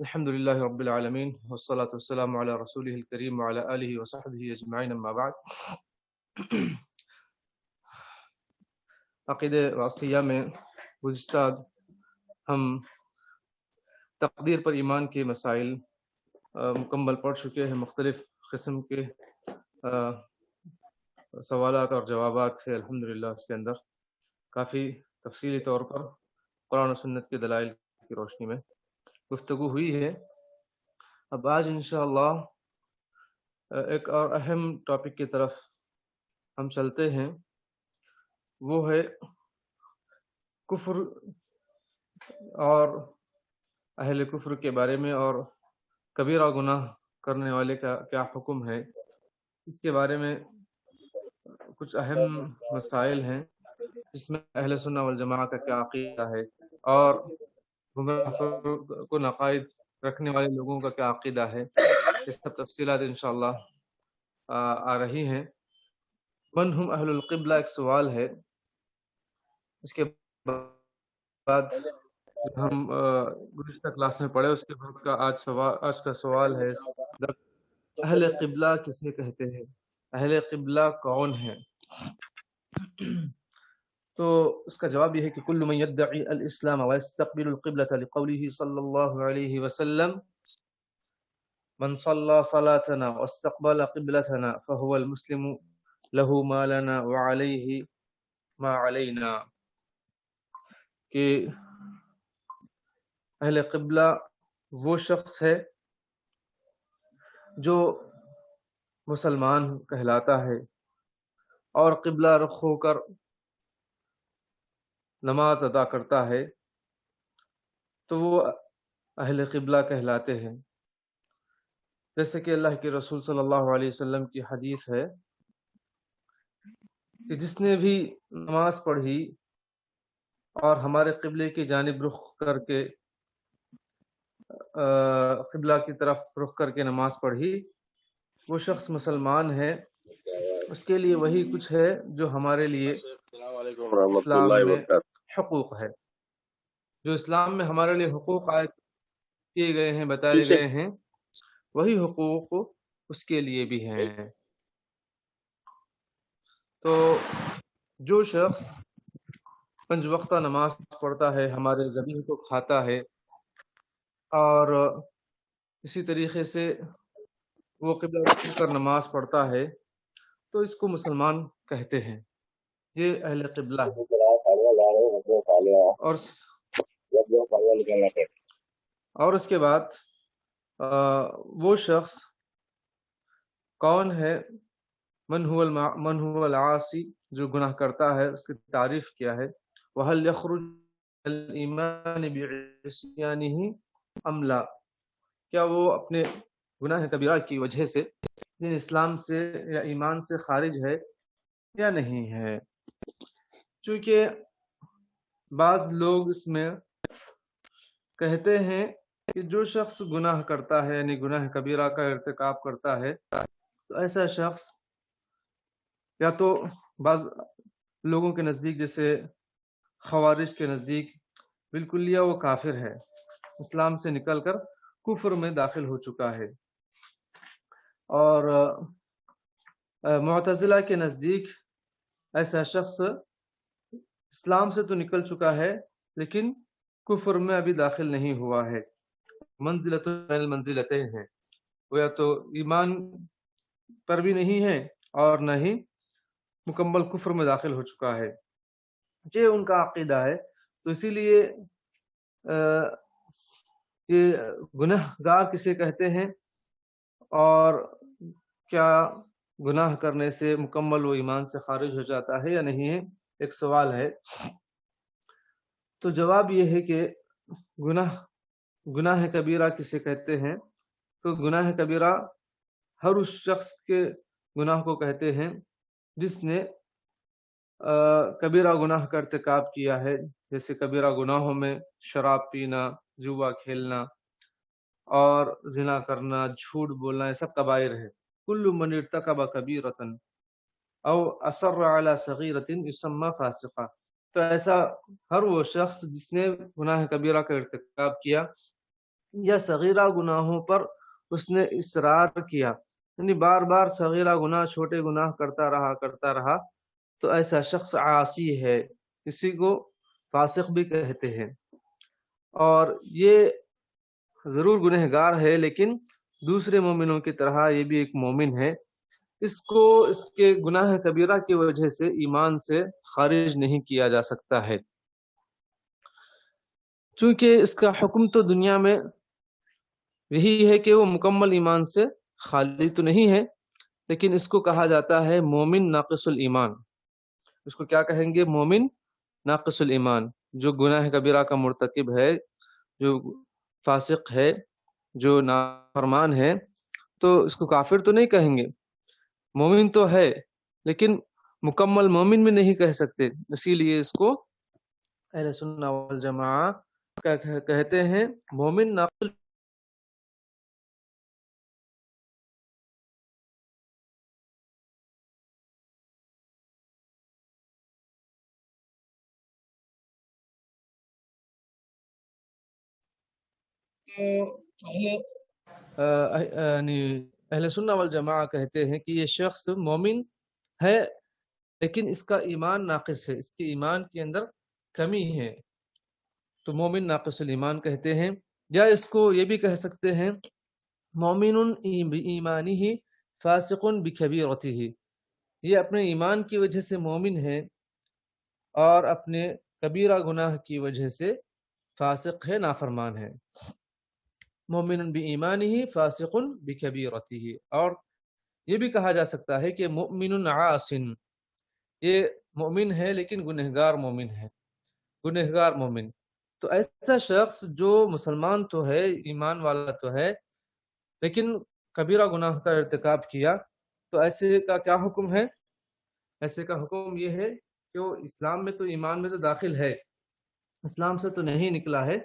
الحمد للہ رب العالمین والصلاة والسلام علی رسولہ الکریم وعلی آلہ وصحبہ اجمعین اما بعد۔ عقیدہ واسطیہ میں گزشتہ ہم تقدیر پر ایمان کے مسائل مکمل پڑھ چکے ہیں۔ مختلف قسم کے سوالات اور جوابات سے الحمدللہ اس کے اندر کافی تفصیلی طور پر قرآن و سنت کے دلائل کی روشنی میں گفتگو ہوئی ہے۔ اب آج انشاءاللہ ایک اور اہم ٹاپک کی طرف ہم چلتے ہیں، وہ ہے کفر اور اہل کفر کے بارے میں، اور کبیرہ گناہ کرنے والے کا کیا حکم ہے۔ اس کے بارے میں کچھ اہم مسائل ہیں جس میں اہل سنہ والجماعہ کا کیا عقیدہ ہے اور گمراہ کن عقائد رکھنے والے لوگوں کا کیا عقیدہ ہے۔ یہ سب تفصیلات انشاءاللہ آ رہی ہیں۔ من ہم اہل القبلہ ایک سوال ہے، اس کے بعد ہم گزشتہ کلاس میں پڑھے، اس کے بعد کا آج کا سوال ہے اہل قبلہ کسے کہتے ہیں، اہل قبلہ کون ہیں؟ تو اس کا جواب یہ ہے کہ کل من یدعی الاسلام ویستقبل القبلة لقوله صلی اللہ علیہ وسلم من صلى صلاتنا واستقبل قبلتنا فهو المسلم له ما لنا وعليه ما علينا، کہ اہل قبلہ وہ شخص ہے جو مسلمان کہلاتا ہے اور قبلہ رخ ہو کر نماز ادا کرتا ہے تو وہ اہل قبلہ کہلاتے ہیں۔ جیسے کہ اللہ کے رسول صلی اللہ علیہ وسلم کی حدیث ہے کہ جس نے بھی نماز پڑھی اور ہمارے قبلے کی جانب رخ کر کے قبلہ کی طرف رخ کر کے نماز پڑھی، وہ شخص مسلمان ہے، اس کے لیے وہی کچھ ہے جو ہمارے لیے اسلام میں حقوق ہے، جو اسلام میں ہمارے لیے حقوق عائد کیے گئے ہیں، بتائے گئے ہیں، وہی حقوق اس کے لیے بھی ہیں۔ تو جو شخص 5 وقتہ نماز پڑھتا ہے، ہمارے ذبیح کو کھاتا ہے اور اسی طریقے سے وہ قبلہ رخ کر نماز پڑھتا ہے تو اس کو مسلمان کہتے ہیں، یہ اہل قبلہ ہے۔ اور اس کے بعد وہ شخص کون ہے؟ من هو العاصی، جو گناہ کرتا ہے، اس کی تعریف کیا ہے؟ وَهَلْ يَخْرُجُ الْإِيمَانِ بِعِصْيَانِهِ أَمْ لَا، کیا وہ اپنے گناہ کبیرہ کی وجہ سے اسلام سے یا ایمان سے خارج ہے یا نہیں ہے؟ چونکہ بعض لوگ اس میں کہتے ہیں کہ جو شخص گناہ کرتا ہے، یعنی گناہ کبیرہ کا ارتکاب کرتا ہے، تو ایسا شخص یا تو بعض لوگوں کے نزدیک جیسے خوارج کے نزدیک بالکل یا وہ کافر ہے، اسلام سے نکل کر کفر میں داخل ہو چکا ہے، اور معتزلہ کے نزدیک ایسا شخص اسلام سے تو نکل چکا ہے لیکن کفر میں ابھی داخل نہیں ہوا ہے، منزلۃ المنزلتین ہے، وہ یا تو ایمان پر بھی نہیں ہے اور نہ ہی مکمل کفر میں داخل ہو چکا ہے۔ یہ ان کا عقیدہ ہے۔ تو اسی لیے یہ گناہ گار کسے کہتے ہیں اور کیا گناہ کرنے سے مکمل وہ ایمان سے خارج ہو جاتا ہے یا نہیں ہے، ایک سوال ہے۔ تو جواب یہ ہے کہ گناہ کبیرہ کسے کہتے ہیں؟ تو گناہ کبیرہ ہر اس شخص کے گناہ کو کہتے ہیں جس نے کبیرہ گناہ کا ارتکاب کیا ہے، جیسے کبیرہ گناہوں میں شراب پینا، جوا کھیلنا اور زنا کرنا، جھوٹ بولنا، یہ سب کبائر ہے۔ کل من ارتکب کبیرۃ او اصر علی صغیرۃ یسمى فاسقا، تو ایسا ہر وہ شخص جس نے گناہ کبیرہ کا ارتکاب کیا یا صغیرہ گناہوں پر اس نے اصرار کیا، یعنی بار بار صغیرہ گناہ، چھوٹے گناہ کرتا رہا، تو ایسا شخص عاصی ہے، اسی کو فاسق بھی کہتے ہیں، اور یہ ضرور گنہگار ہے لیکن دوسرے مومنوں کی طرح یہ بھی ایک مومن ہے، اس کو اس کے گناہ کبیرہ کی وجہ سے ایمان سے خارج نہیں کیا جا سکتا ہے، چونکہ اس کا حکم تو دنیا میں یہی ہے کہ وہ مکمل ایمان سے خالی تو نہیں ہے، لیکن اس کو کہا جاتا ہے مومن ناقص الایمان۔ اس کو کیا کہیں گے؟ مومن ناقص الایمان، جو گناہ کبیرہ کا مرتکب ہے، جو فاسق ہے، جو نافرمان ہے، تو اس کو کافر تو نہیں کہیں گے، مومن تو ہے لیکن مکمل مومن بھی نہیں کہہ سکتے، اسی لیے اس کو اہل سنہ والجماعہ کہتے ہیں مومن ناقص۔ یعنی اہل سنہ والجماعہ کہتے ہیں کہ یہ شخص مومن ہے لیکن اس کا ایمان ناقص ہے، اس کے ایمان کے اندر کمی ہے، تو مومن ناقص الایمان کہتے ہیں، یا اس کو یہ بھی کہہ سکتے ہیں مومن بایمانہ فاسق بکبیرتہ، یہ اپنے ایمان کی وجہ سے مومن ہے اور اپنے کبیرہ گناہ کی وجہ سے فاسق ہے، نافرمان ہے۔ مومن بایمانہ فاسق بکبیرتہ، اور یہ بھی کہا جا سکتا ہے کہ مؤمن عاص، یہ مومن ہے لیکن گنہگار مومن ہے، گنہگار مومن۔ تو ایسا شخص جو مسلمان تو ہے، ایمان والا تو ہے، لیکن کبیرہ گناہ کا ارتکاب کیا، تو ایسے کا کیا حکم ہے؟ ایسے کا حکم یہ ہے کہ وہ اسلام میں تو، ایمان میں تو داخل ہے، اسلام سے تو نہیں نکلا ہے،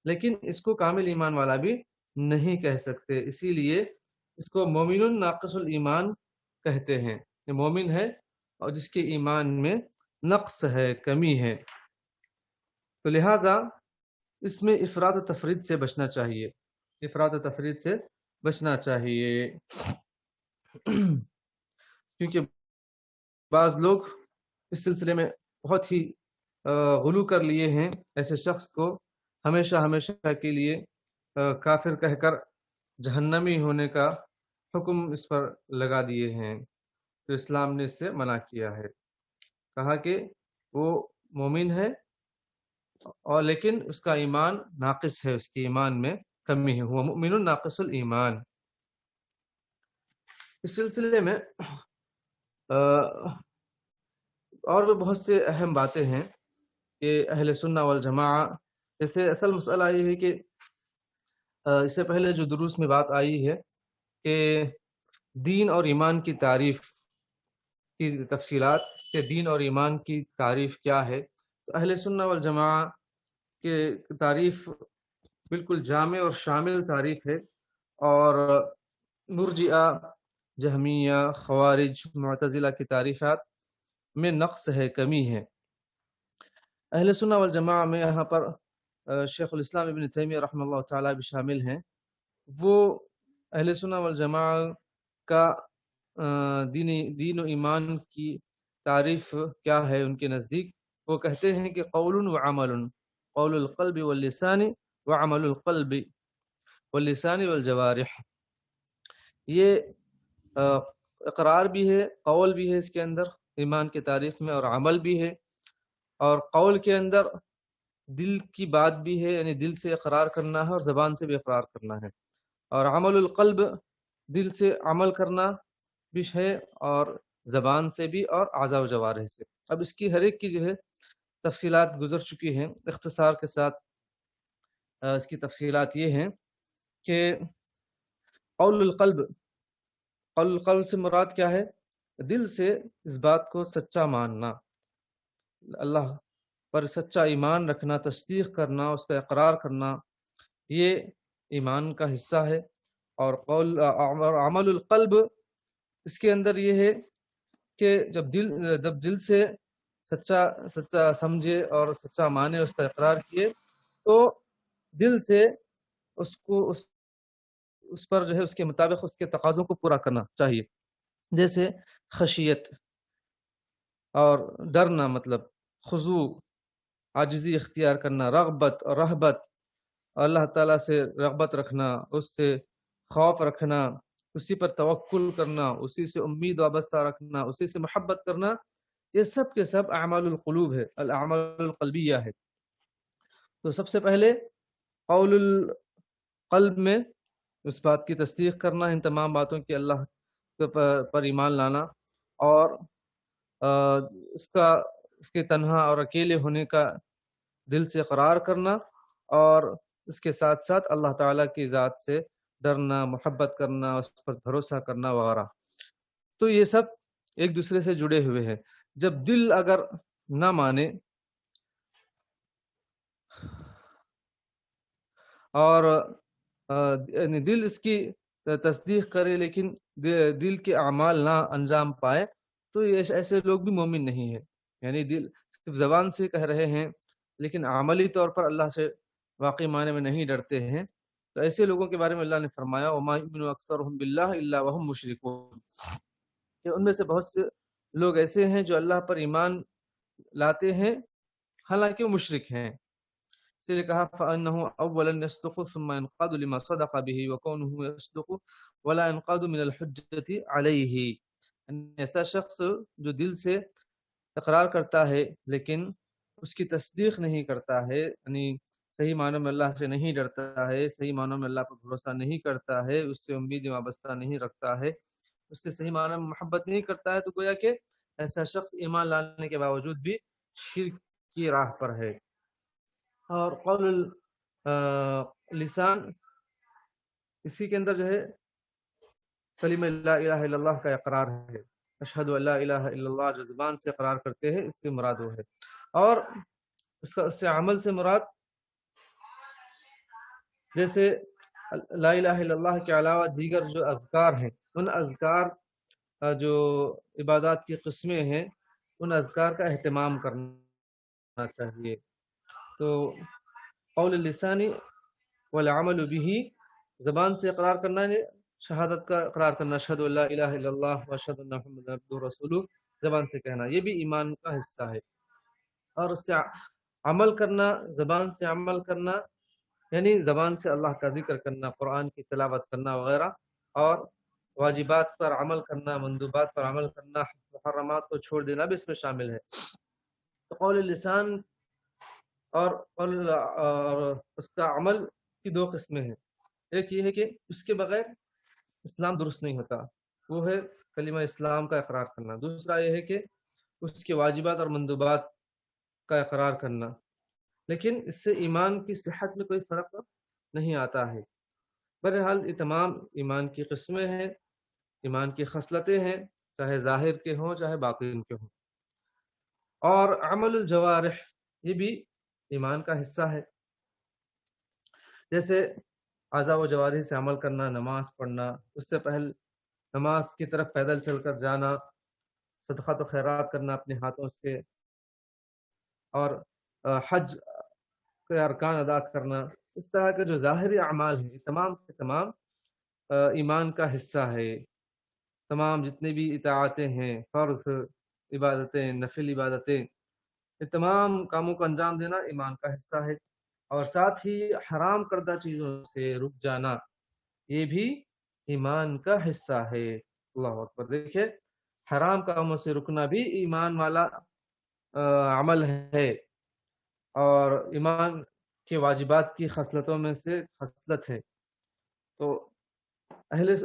لیکن اس کو کامل ایمان والا بھی نہیں کہہ سکتے، اسی لیے اس کو مومن ناقص الایمان کہتے ہیں، یہ مومن ہے اور جس کے ایمان میں نقص ہے، کمی ہے، تو لہٰذا اس میں افراط و تفرید سے بچنا چاہیے، افراط و تفرید سے بچنا چاہیے، کیونکہ بعض لوگ اس سلسلے میں بہت ہی غلو کر لیے ہیں، ایسے شخص کو ہمیشہ ہمیشہ کے لیے کافر کہہ کر جہنمی ہونے کا حکم اس پر لگا دیے ہیں، تو اسلام نے اس سے منع کیا ہے، کہا کہ وہ مومن ہے اور لیکن اس کا ایمان ناقص ہے، اس کے ایمان میں کمی ہے، وہ مؤمن ناقص الایمان۔ اس سلسلے میں اور بھی بہت سے اہم باتیں ہیں کہ اہل سنہ والجماعہ، جیسے اصل مسئلہ یہ ہے کہ اس سے پہلے جو دروس میں بات آئی ہے کہ دین اور ایمان کی تعریف کی تفصیلات سے، دین اور ایمان کی تعریف کیا ہے، تو اہل سنہ والجماعہ کے تعریف بالکل جامع اور شامل تعریف ہے، اور مرجئہ، جہمیہ، خوارج، معتزلہ کی تعریفات میں نقص ہے، کمی ہے۔ اہل سنہ والجماعہ میں یہاں پر شیخ الاسلام ابن تیمیہ رحمہ اللہ تعالیٰ بھی شامل ہیں، وہ اہل سنہ والجماعہ کا دین و ایمان کی تعریف کیا ہے ان کے نزدیک؟ وہ کہتے ہیں کہ قول و عمل، قول القلب واللسان وعمل القلب واللسان والجوارح، یہ اقرار بھی ہے، قول بھی ہے اس کے اندر ایمان کی تعریف میں، اور عمل بھی ہے، اور قول کے اندر دل کی بات بھی ہے، یعنی دل سے اقرار کرنا ہے اور زبان سے بھی اقرار کرنا ہے، اور عمل القلب دل سے عمل کرنا بھی ہے اور زبان سے بھی اور اعضاء و جوارح سے۔ اب اس کی ہر ایک کی جو ہے تفصیلات گزر چکی ہیں، اختصار کے ساتھ اس کی تفصیلات یہ ہیں کہ قول القلب سے مراد کیا ہے؟ دل سے اس بات کو سچا ماننا، اللہ پر سچا ایمان رکھنا، تصدیق کرنا، اس کا اقرار کرنا، یہ ایمان کا حصہ ہے، اور عمل القلب اس کے اندر یہ ہے کہ جب دل سے سچا سمجھے اور سچا مانے، اس کا اقرار کیے، تو دل سے اس کو اس پر جو ہے اس کے مطابق اس کے تقاضوں کو پورا کرنا چاہیے، جیسے خشیت اور ڈرنا، مطلب خضوع، عاجزی اختیار کرنا، رغبت اور رہبت، اللہ تعالیٰ سے رغبت رکھنا، اس سے خوف رکھنا، اسی پر توکل کرنا، اسی سے امید وابستہ رکھنا، اسی سے محبت کرنا، یہ سب کے سب اعمال القلوب ہے، الاعمال القلبیہ ہے۔ تو سب سے پہلے قول القلب میں اس بات کی تصدیق کرنا، ان تمام باتوں کی اللہ پر ایمان لانا، اور اس کے تنہا اور اکیلے ہونے کا دل سے اقرار کرنا، اور اس کے ساتھ ساتھ اللہ تعالیٰ کی ذات سے ڈرنا، محبت کرنا، اس پر بھروسہ کرنا وغیرہ۔ تو یہ سب ایک دوسرے سے جڑے ہوئے ہیں۔ جب دل اگر نہ مانے اور یعنی دل اس کی تصدیق کرے لیکن دل کے اعمال نہ انجام پائے، تو یہ ایسے لوگ بھی مومن نہیں ہیں۔ یعنی دل صرف زبان سے کہہ رہے ہیں لیکن عملی طور پر اللہ سے واقعی معنی میں نہیں ڈرتے ہیں، تو ایسے لوگوں کے بارے میں اللہ نے فرمایا وَمَا يُؤْمِنُ أَكْثَرُهُم بِاللَّهِ إِلَّا وَهُم مُشْرِكُونَ، کہ ان میں سے بہت سے لوگ ایسے ہیں جو اللہ پر ایمان لاتے ہیں حالانکہ وہ مشرک ہیں۔ اس لیے کہا فَإِنَّهُ أَوَّلًا يَصْدُقُ ثُمَّ يَنْقَادُ لِمَا صَدَقَ بِهِ وَكَوْنُهُ يَصْدُقُ وَلَا يَنْقَادُ مِنَ الْحُجَّةِ عَلَيْهِ، ایسا شخص جو دل سے اقرار کرتا ہے لیکن اس کی تصدیق نہیں کرتا ہے، یعنی صحیح معنوں میں اللہ سے نہیں ڈرتا ہے، صحیح معنوں میں اللہ پر بھروسہ نہیں کرتا ہے، اس سے امید وابستہ نہیں رکھتا ہے، اس سے صحیح معنوں میں محبت نہیں کرتا ہے، تو گویا کہ ایسا شخص ایمان لانے کے باوجود بھی شرک کی راہ پر ہے۔ اور قول لسان، اسی کے اندر جو ہے کلمہ لا الہ الا اللہ کا اقرار ہے، اشہد ان لا الہ الا اللہ جو زبان سے اقرار کرتے ہیں، اس سے مراد وہ ہے۔ اور اس سے عمل سے مراد جیسے لا الہ الا اللہ کے علاوہ دیگر جو اذکار ہیں، ان اذکار جو عبادات کی قسمیں ہیں، ان اذکار کا اہتمام کرنا چاہیے۔ تو قول اللسانی والعمل به، زبان سے اقرار کرنا ہے، شہادت کا اقرار کرنا، اشہد ان لا الہ الا اللہ واشہد ان محمد عبدہ رسولہ، زبان سے کہنا، یہ بھی ایمان کا حصہ ہے۔ اور اس سے عمل کرنا، زبان سے عمل کرنا، یعنی زبان سے اللہ کا ذکر کرنا، قرآن کی تلاوت کرنا وغیرہ، اور واجبات پر عمل کرنا، مندوبات پر عمل کرنا، محرمات کو چھوڑ دینا بھی اس میں شامل ہے۔ تو قول لسان اور اس کا عمل کی دو قسمیں ہیں، ایک یہ ہے کہ اس کے بغیر اسلام درست نہیں ہوتا، وہ ہے کلمہ اسلام کا اقرار کرنا۔ دوسرا یہ ہے کہ اس کے واجبات اور مندوبات کا اقرار کرنا، لیکن اس سے ایمان کی صحت میں کوئی فرق نہیں آتا ہے۔ بہرحال یہ تمام ایمان کی قسمیں ہیں، ایمان کی خصلتیں ہیں، چاہے ظاہر کے ہوں چاہے باطن کے ہوں۔ اور عمل الجوارح یہ بھی ایمان کا حصہ ہے، جیسے اعضاء و جوارح سے عمل کرنا، نماز پڑھنا، اس سے پہلے نماز کی طرف پیدل چل کر جانا، صدقات و خیرات کرنا اپنے ہاتھوں سے، اور حج کے ارکان ادا کرنا، اس طرح کے جو ظاہری اعمال ہیں تمام کے تمام ایمان کا حصہ ہے۔ تمام جتنے بھی اطاعتیں ہیں، فرض عبادتیں، نفل عبادتیں، یہ تمام کاموں کو انجام دینا ایمان کا حصہ ہے۔ اور ساتھ ہی حرام کردہ چیزوں سے رک جانا، یہ بھی ایمان کا حصہ ہے۔ اللہ اکبر، دیکھیں حرام کاموں سے رکنا بھی ایمان والا عمل ہے، اور ایمان کے واجبات کی خصلتوں میں سے خصلت ہے۔ تو اہل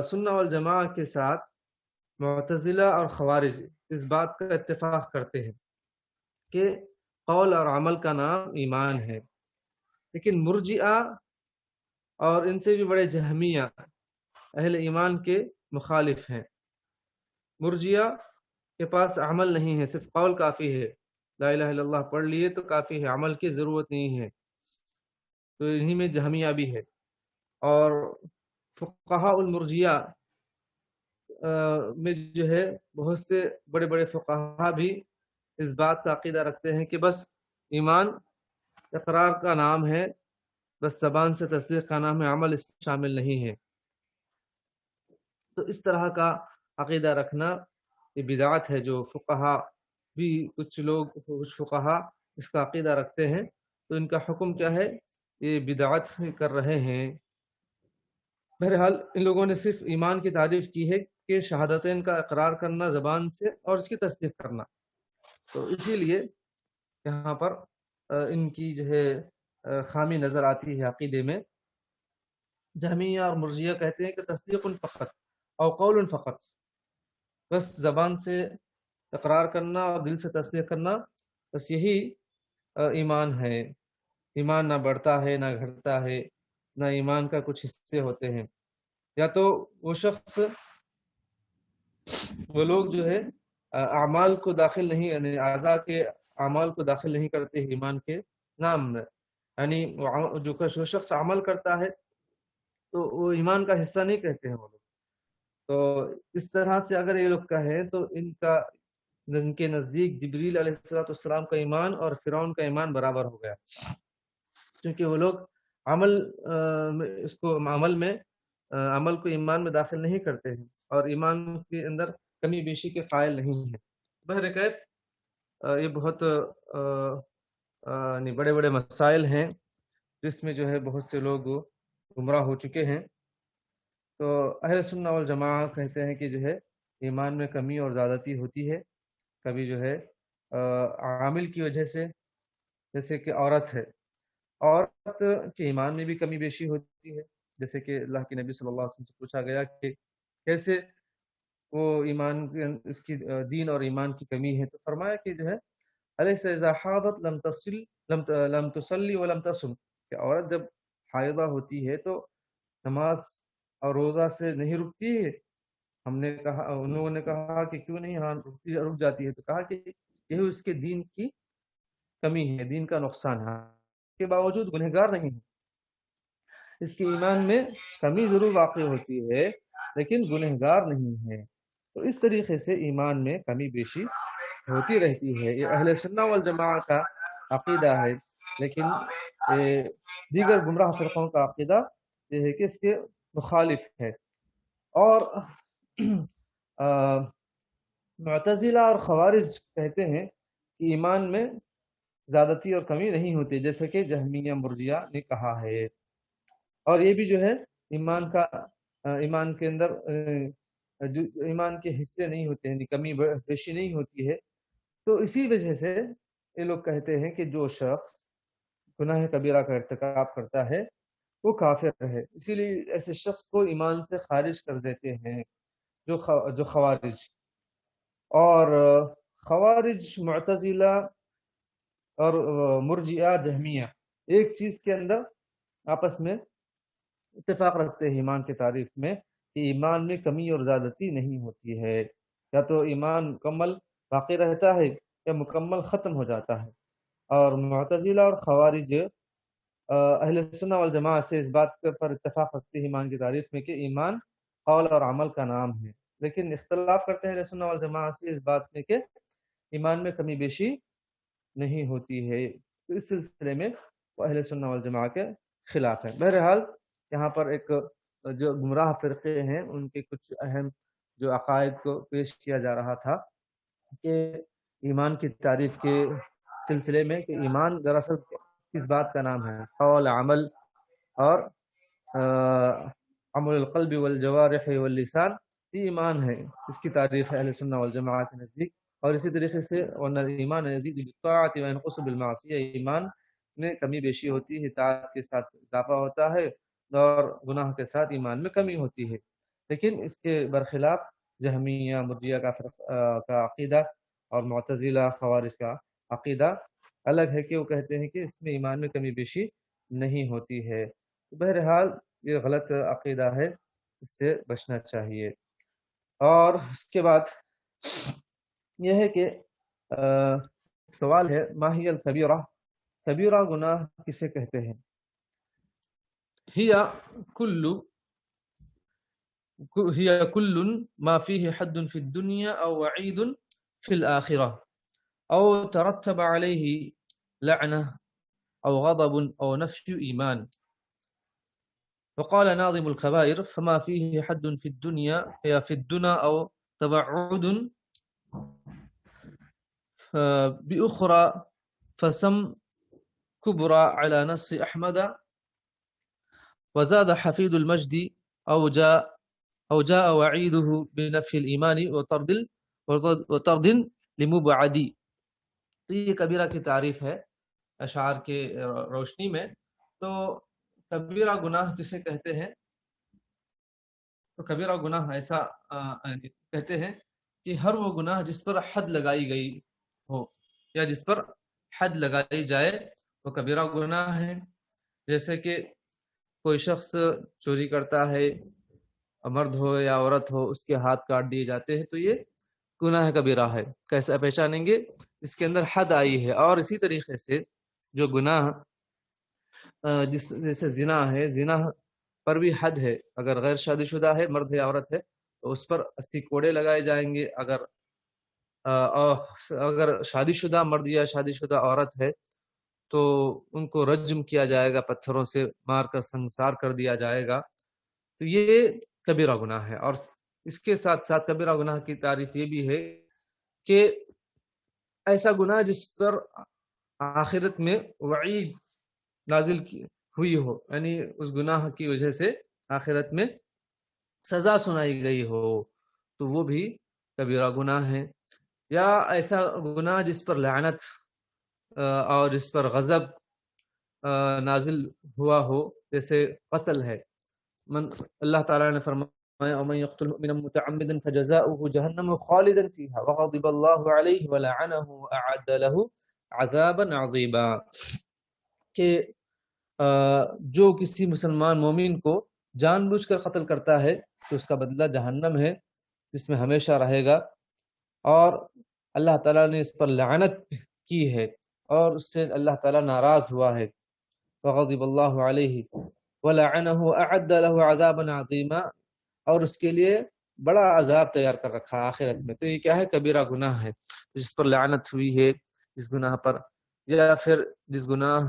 سنہ والجماع کے ساتھ معتزلہ اور خوارج اس بات کا اتفاق کرتے ہیں کہ قول اور عمل کا نام ایمان ہے، لیکن مرجئہ اور ان سے بھی بڑے جہمیہ اہل ایمان کے مخالف ہیں۔ مرجئہ کے پاس عمل نہیں ہے، صرف قول کافی ہے، لا الہ الا اللہ پڑھ لیے تو کافی ہے، عمل کی ضرورت نہیں ہے، تو انہی میں جہمیہ بھی ہے۔ اور فقہاء المرجئہ میں جو ہے بہت سے بڑے بڑے فقہاء بھی اس بات کا عقیدہ رکھتے ہیں کہ بس ایمان اقرار کا نام ہے، بس زبان سے تصدیق کا نام ہے، عمل اس میں شامل نہیں ہے۔ تو اس طرح کا عقیدہ رکھنا یہ بدعت ہے، جو فقہا بھی کچھ فقہا اس کا عقیدہ رکھتے ہیں، تو ان کا حکم کیا ہے؟ یہ بدعت کر رہے ہیں۔ بہرحال ان لوگوں نے صرف ایمان کی تعریف کی ہے کہ شہادتین کا اقرار کرنا زبان سے اور اس کی تصدیق کرنا، تو اسی لیے یہاں پر ان کی جو ہے خامی نظر آتی ہے عقیدے میں۔ جہمیہ اور مرجیہ کہتے ہیں کہ تصدیق فقط او قول فقط، بس زبان سے اقرار کرنا اور دل سے تصدیق کرنا، بس یہی ایمان ہے۔ ایمان نہ بڑھتا ہے نہ گھٹتا ہے، نہ ایمان کا کچھ حصے ہوتے ہیں۔ یا تو وہ شخص، وہ لوگ جو ہے اعمال کو داخل نہیں، یعنی اعضاء کے اعمال کو داخل نہیں کرتے ایمان کے نام میں، یعنی جو شخص عمل کرتا ہے تو وہ ایمان کا حصہ نہیں کہتے ہیں وہ لوگ۔ تو اس طرح سے اگر یہ لوگ کہیں تو ان کے نزدیک جبریل علیہ السلام کا ایمان اور فرعون کا ایمان برابر ہو گیا، کیونکہ وہ لوگ عمل کو ایمان میں داخل نہیں کرتے ہیں اور ایمان کے اندر کمی بیشی کے قائل نہیں ہیں۔ بہرکیف یہ بہت بڑے بڑے مسائل ہیں جس میں جو ہے بہت سے لوگ گمراہ ہو چکے ہیں۔ تو اہل سنہ والجماعہ کہتے ہیں کہ جو ہے ایمان میں کمی اور زیادتی ہوتی ہے، کبھی جو ہے عامل کی وجہ سے، جیسے کہ عورت ہے، عورت کے ایمان میں بھی کمی بیشی ہوتی ہے، جیسے کہ اللہ کے نبی صلی اللہ علیہ وسلم سے پوچھا گیا کہ کیسے وہ ایمان، اس کی دین اور ایمان کی کمی ہے، تو فرمایا کہ جو ہے الیس اذا حاضت لم تصلی ولم تصم، کہ عورت جب حائضہ ہوتی ہے تو نماز اور روزہ سے نہیں رکتی ہے۔ ہم نے کہا، ان لوگوں نے کہا کہ کیوں نہیں؟ ہاں رک جاتی ہے، تو کہا کہ یہ اس کے دین کی کمی ہے، دین کا نقصان ہے، اس کے باوجود گنہگار نہیں ہے۔ اس کے ایمان میں کمی ضرور واقع ہوتی ہے لیکن گنہگار نہیں ہے۔ تو اس طریقے سے ایمان میں کمی بیشی ہوتی رہتی ہے۔ یہ اہل سنہ والجماعہ کا عقیدہ ہے، لیکن دیگر گمراہ فرقوں کا عقیدہ یہ ہے کہ اس کے مخالف ہے۔ اور معتزلہ اور خوارج کہتے ہیں کہ ایمان میں زیادتی اور کمی نہیں ہوتی، جیسے کہ جہمیہ مرجیہ نے کہا ہے۔ اور یہ بھی جو ہے ایمان کے اندر جو ایمان کے حصے نہیں ہوتے ہیں، کمی بیشی نہیں ہوتی ہے۔ تو اسی وجہ سے یہ لوگ کہتے ہیں کہ جو شخص گناہ کبیرہ کا ارتکاب کرتا ہے وہ کافر ہے، اسی لیے ایسے شخص کو ایمان سے خارج کر دیتے ہیں جو خوارج۔ اور خوارج، معتزلہ اور مرجئہ، جہمیہ ایک چیز کے اندر آپس میں اتفاق رکھتے ہیں ایمان کی تعریف میں، کہ ایمان میں کمی اور زیادتی نہیں ہوتی ہے، یا تو ایمان مکمل باقی رہتا ہے یا مکمل ختم ہو جاتا ہے۔ اور معتزلہ اور خوارج اہل سنہ والجماعہ سے اس بات پر اتفاق رکھتے ہیں ایمان کی تعریف میں کہ ایمان قول اور عمل کا نام ہے، لیکن اختلاف کرتے ہیں اہل سنہ والجماعہ سے اس بات میں کہ ایمان میں کمی بیشی نہیں ہوتی ہے۔ تو اس سلسلے میں وہ اہل سنہ والجماعہ کے خلاف ہے۔ بہرحال یہاں پر ایک جو گمراہ فرقے ہیں ان کے کچھ اہم جو عقائد کو پیش کیا جا رہا تھا کہ ایمان کی تعریف کے سلسلے میں کہ ایمان دراصل کس بات کا نام ہے، قول، عمل اور عمل القلب والجوارح واللسان، یہ ایمان ہے، اس کی تعریف ہے اہل سنہ والجماعہ کے نزدیک۔ اور اسی طریقے سے ایمان یزید بالطاعۃ وینقص بالمعصیہ، ایمان میں کمی بیشی ہوتی ہے، طاعت کے ساتھ اضافہ ہوتا ہے اور گناہ کے ساتھ ایمان میں کمی ہوتی ہے۔ لیکن اس کے برخلاف جہمیہ مرجیہ کا عقیدہ اور معتزلہ خوارج کا عقیدہ الگ ہے، کہ وہ کہتے ہیں کہ اس میں ایمان میں کمی بیشی نہیں ہوتی ہے۔ بہرحال یہ غلط عقیدہ ہے، اس سے بچنا چاہیے۔ اور اس کے بعد یہ ہے کہ سوال ہے، ما ہی الکبیرہ، کبیرہ گناہ کسے کہتے ہیں؟ هي كل ما فيه حد في الدنيا أو وعيد في الآخرة أو ترتب عليه لعنة أو غضب أو نفي إيمان وقال ناظم الكبائر فما فيه حد في الدنيا يا في الدنا أو تبعد بأخرى فسم كبرى على نص أحمد وزاد حفيد المجد أو جاء وعيده بنفي الإيمان وطرد لمبعدی. تو یہ کبیرہ کی تعریف ہے اشعار کے روشنی میں. تو کبیرہ گناہ کسے کہتے ہیں؟ تو کبیرہ گناہ ایسا کہتے ہیں کہ ہر وہ گناہ جس پر حد لگائی گئی ہو یا جس پر حد لگائی جائے وہ کبیرہ گناہ ہے. جیسے کہ کوئی شخص چوری کرتا ہے، مرد ہو یا عورت ہو، اس کے ہاتھ کاٹ دیے جاتے ہیں، تو یہ گناہ کبیرہ ہے. کیسا پہچانیں گے؟ اس کے اندر حد آئی ہے. اور اسی طریقے سے جو گناہ جیسے زنا ہے، زنا پر بھی حد ہے. اگر غیر شادی شدہ ہے، مرد یا عورت ہے، تو اس پر 80 کوڑے لگائے جائیں گے. اگر شادی شدہ مرد یا شادی شدہ عورت ہے تو ان کو رجم کیا جائے گا، پتھروں سے مار کر سنسار کر دیا جائے گا. تو یہ کبیرہ گناہ ہے. اور اس کے ساتھ ساتھ کبیرہ گناہ کی تعریف یہ بھی ہے کہ ایسا گناہ جس پر آخرت میں وعید نازل ہوئی ہو، یعنی اس گناہ کی وجہ سے آخرت میں سزا سنائی گئی ہو، تو وہ بھی کبیرہ گناہ ہے. یا ایسا گناہ جس پر لعنت اور جس پر غضب نازل ہوا ہو، جیسے قتل ہے. اللہ تعالیٰ نے فرمایا وَمَن يَقْتُلْ مُؤْمِنًا مُتَعَمِّدًا فَجَزَاؤُهُ جَهَنَّمُ خَالِدًا فِيهَا وَغَضِبَ اللَّهُ عَلَيْهِ وَلَعَنَهُ وَأَعَدَّ لَهُ عَذَابًا عَظِيمًا. کہ جو کسی مسلمان مومن کو جان بوجھ کر قتل کرتا ہے تو اس کا بدلہ جہنم ہے، جس میں ہمیشہ رہے گا. اور اللہ تعالیٰ نے اس پر لعنت کی ہے اور اس سے اللہ تعالیٰ ناراض ہوا ہے. وغضب اللہ علیہ ولعنہ اعد له عذابا عظیما، اور اس کے لیے بڑا عذاب تیار کر رکھا آخرت میں. تو یہ کیا ہے؟ کبیرہ گناہ ہے جس پر لعنت ہوئی ہے، جس گناہ پر، یا پھر جس گناہ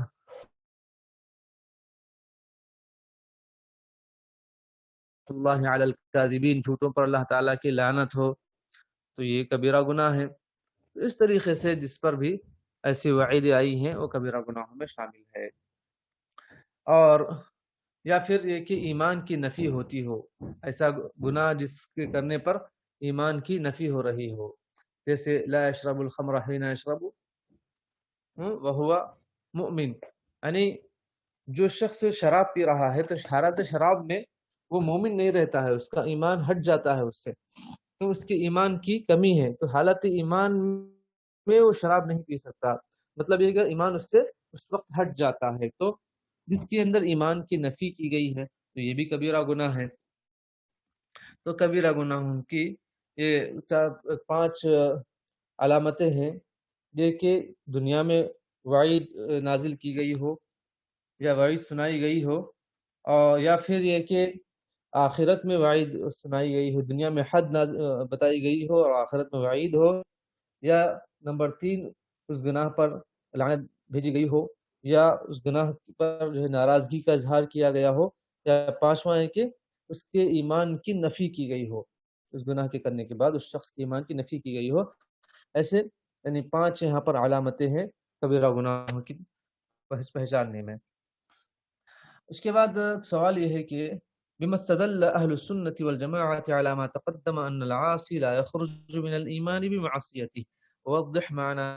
اللہ علی الکاذبین، جھوٹوں پر اللہ تعالیٰ کی لعنت ہو، تو یہ کبیرہ گناہ ہے. اس طریقے سے جس پر بھی ایسی وعید آئی ہیں وہ کبیرہ گناہوں میں شامل ہے. اور یا پھر یہ کہ ایمان کی نفی ہوتی ہو، ایسا گناہ جس کے کرنے پر ایمان کی نفی ہو رہی ہو، جیسے لا یشرب الخمر حین یشرب وہو مؤمن، یعنی جو شخص شراب پی رہا ہے تو حالت شراب میں وہ مومن نہیں رہتا ہے، اس کا ایمان ہٹ جاتا ہے اس سے، تو اس کے ایمان کی کمی ہے. تو حالت ایمان میں وہ شراب نہیں پی سکتا، مطلب یہ کہ ایمان اس سے اس وقت ہٹ جاتا ہے. تو جس کے اندر ایمان کی نفی کی گئی ہے تو یہ بھی کبیرہ گناہ ہے. تو کبیرہ گناہوں کی یہ 5 علامتیں ہیں، یہ کہ دنیا میں وعید نازل کی گئی ہو یا وعید سنائی گئی ہو، اور یا پھر یہ کہ آخرت میں وعید سنائی گئی ہو، دنیا میں حد بتائی گئی ہو اور آخرت میں وعید ہو، یا نمبر 3 اس گناہ پر لعنت بھیجی گئی ہو، یا اس گناہ پر جو ہے ناراضگی کا اظہار کیا گیا ہو، یا 5واں ہے کہ اس کے ایمان کی نفی کی گئی ہو، اس گناہ کے کرنے کے بعد اس شخص کے ایمان کی نفی کی گئی ہو. ایسے یعنی 5 یہاں پر علامتیں ہیں کبیرہ گناہوں کی پہچاننے میں. اس کے بعد سوال یہ ہے کہ بما استدل اہل السنة والجماعة على ما تقدم ان العاصي لا يخرج من الايمان بمعصيته، ووضح معنى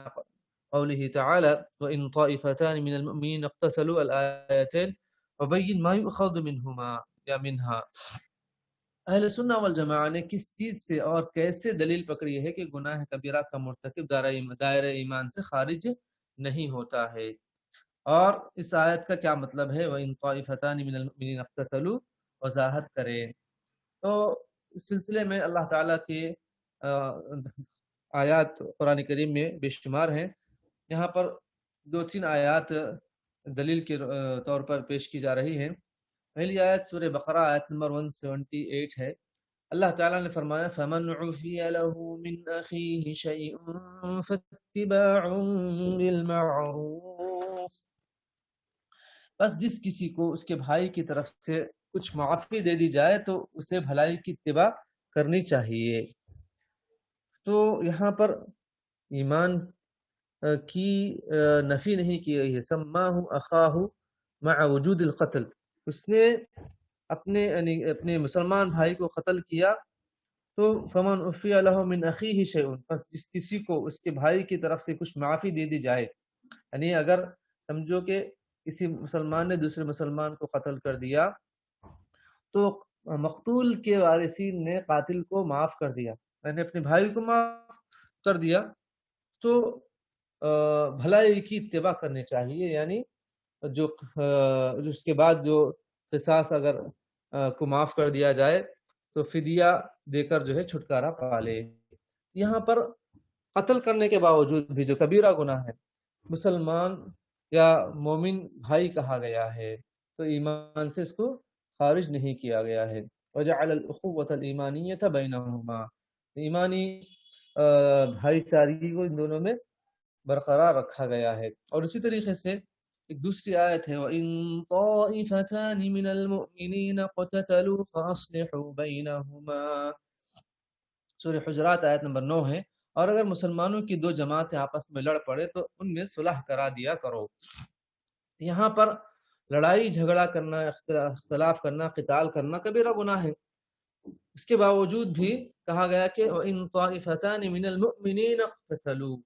قوله تعالى وان طائفتان من المؤمنين اقتتلوا الآيتين وبين ما يؤخذ منهما یا منها. اہل سنہ والجماعہ نے کس چیز سے اور کیسے دلیل پکڑی ہے کہ گناہ کبیرہ کا مرتکب دائرہ ایمان سے خارج نہیں ہوتا ہے، اور اس آیت کا کیا مطلب ہے؟ وَإِن طَائِفَتَانِ مِنَ الْمُؤْمِنِينَ اقْتَتَلُوا، وضاحت کریں. تو اس سلسلے میں اللہ تعالیٰ کے آیات قرآن کریم میں بے شمار ہیں. یہاں پر 2-3 آیات دلیل کے طور پر پیش کی جا رہی ہیں. پہلی آیت سورہ بقرہ آیت نمبر 178 ہے. اللہ تعالیٰ نے فرمایا فَمَنْ عُفِيَ لَهُ مِنْ أَخِيهِ شَيْءٌ فَاتِّبَاعٌ بِالْمَعْرُوفِ، بس جس کسی کو اس کے بھائی کی طرف سے کچھ معافی دے دی جائے تو اسے بھلائی کی اتباع کرنی چاہیے۔ تو یہاں پر ایمان کی نفی نہیں کی گئی ہے۔ سماہ اخاہ مع وجود القتل، اس نے اپنے مسلمان بھائی کو قتل کیا، تو فمن عفی لہ من اخیہ شیء، پس جس کسی کو اس کے بھائی کی طرف سے کچھ معافی دے دی جائے، یعنی اگر سمجھو کہ کسی مسلمان نے دوسرے مسلمان کو قتل کر دیا تو مقتول کے وارثین نے قاتل کو معاف کر دیا، یعنی اپنے بھائی کو معاف کر دیا، تو بھلائی کی اتباع کرنی چاہیے، یعنی جو اس کے بعد جو قصاص اگر کو معاف کر دیا جائے تو فدیہ دے کر جو ہے چھٹکارا پا لے۔ یہاں پر قتل کرنے کے باوجود بھی جو کبیرہ گناہ ہے، مسلمان یا مومن بھائی کہا گیا ہے، تو ایمان سے اس کو خارج نہیں کیا گیا ہے۔ وجعل الاخوۃ الایمانیۃ بینہما، ایمانی بھائی چارگی کو ان دونوں میں برقرار رکھا گیا ہے۔ اور اسی طریقے سے ایک دوسری آیت ہے وَإِن طَائِفَتَانِ مِنَ الْمُؤْمِنِينَ اقْتَتَلُوا فَأَصْلِحُوا بَيْنَهُمَا، سورہ حجرات آیت نمبر 9 ہے۔ اور اگر مسلمانوں کی دو جماعتیں آپس میں لڑ پڑے تو ان میں صلح کرا دیا کرو۔ یہاں پر لڑائی جھگڑا کرنا، اختلاف کرنا، قتال کرنا کبیرہ گناہ ہے، اس کے باوجود بھی کہا گیا کہ وَإِن طَائِفَتَانِ مِنَ الْمُؤْمِنِينَ اقْتَتَلُوا،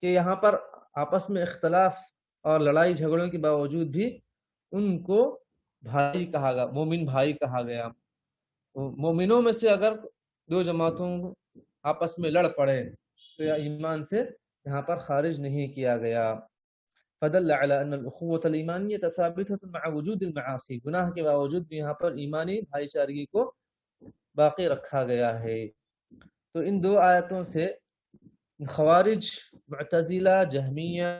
کہ یہاں پر آپس میں اختلاف اور لڑائی جھگڑوں کے باوجود بھی ان کو بھائی کہا گیا، مومن بھائی کہا گیا۔ مومنوں میں سے اگر دو جماعتوں آپس میں لڑ پڑے تو یا ایمان سے یہاں پر خارج نہیں کیا گیا۔ فدل علی ان الاخوۃ الایمانیۃ ثابتۃ مع وجود المعاصی، گناہ کے باوجود بھی یہاں پر ایمانی بھائی چارگی کو باقی رکھا گیا ہے۔ تو ان دو آیتوں سے خوارج، معتزلہ، جہمیہ،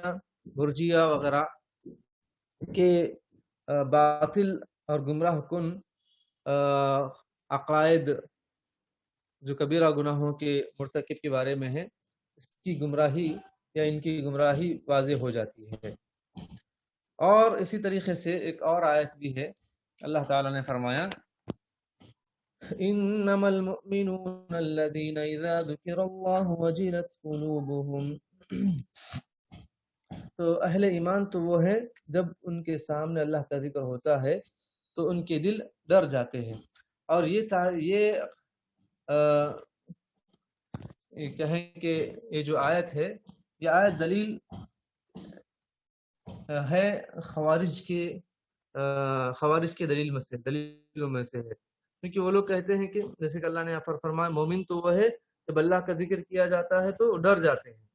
مرجیہ وغیرہ کے باطل اور گمراہ کن عقائد جو کبیرہ گناہوں کے مرتکب کے بارے میں ہے، اس کی گمراہی یا ان کی گمراہی واضح ہو جاتی ہے۔ اور اسی طریقے سے ایک اور آیت بھی ہے، اللہ تعالیٰ نے فرمایا انما المؤمنون الذين اذا ذكر الله وجلت قلوبهم، تو اہل ایمان تو وہ ہے جب ان کے سامنے اللہ کا ذکر ہوتا ہے تو ان کے دل ڈر جاتے ہیں۔ اور یہ کہیں کہ یہ جو آیت ہے، یہ آیت دلیل ہے خوارج کے دلیلوں میں سے ہے، کیونکہ وہ لوگ کہتے ہیں کہ جیسے کہ اللہ نے فرمایا مومن تو وہ ہے جب اللہ کا ذکر کیا جاتا ہے تو ڈر جاتے ہیں،